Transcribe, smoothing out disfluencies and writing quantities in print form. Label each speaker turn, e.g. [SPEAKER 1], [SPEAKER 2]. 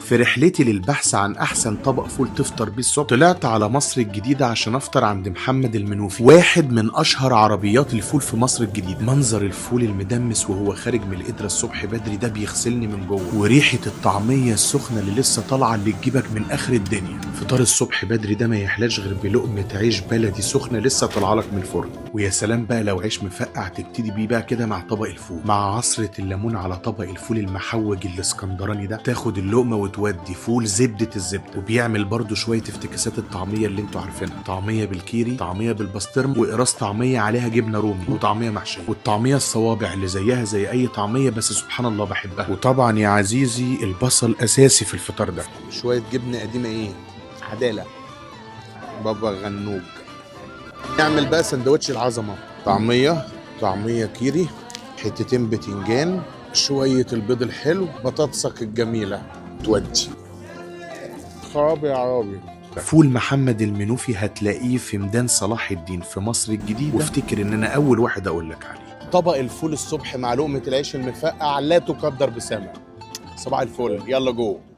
[SPEAKER 1] في رحلتي للبحث عن احسن طبق فول تفطر بيه الصبح، طلعت على مصر الجديدة عشان افطر عند محمد المنوفي، واحد من اشهر عربيات الفول في مصر الجديدة. منظر الفول المدمس وهو خارج من القدرة الصبح بدري ده بيغسلني من جوه، وريحة الطعمية السخنة اللي لسه طالعة اللي تجيبك من اخر الدنيا. فطار الصبح بدري ده ما يحلاش غير بلقمة عيش بلدي سخنة لسه طالعة لك من الفرن، ويا سلام بقى لو عيش مفقع تبتدي بيه بقى كده مع طبق الفول مع عصرة الليمون على طبق الفول المحوج الاسكندراني ده. تاخد اللقمة وتودي فول زبدة الزبدة. وبيعمل برضو شوية افتكاسات الطعمية اللي انتوا عارفينها، طعمية بالكيري، طعمية بالبسطرم، وقراص طعمية عليها جبنة رومي، وطعمية محشية، والطعمية الصوابع اللي زيها زي اي طعمية بس سبحان الله بحبها. وطبعا يا عزيزي البصل اساسي في الفطار ده. شوية جبنة قديمة ايه عدالة، بابا غنوج. نعمل بقى سندوتش العظمة، طعمية كيري، حتتين بتنجان، شوية البيض الحلو، بطاطسك الجميلة، تودي خرابي يا عربي. فول محمد المنوفي هتلاقيه في ميدان صلاح الدين في مصر الجديدة، وافتكر ان انا اول واحد اقول لك عليه. طبق الفول الصبح مع لقمة العيش المفقع لا تقدر بثمن. صباح الفل، يلا جوه.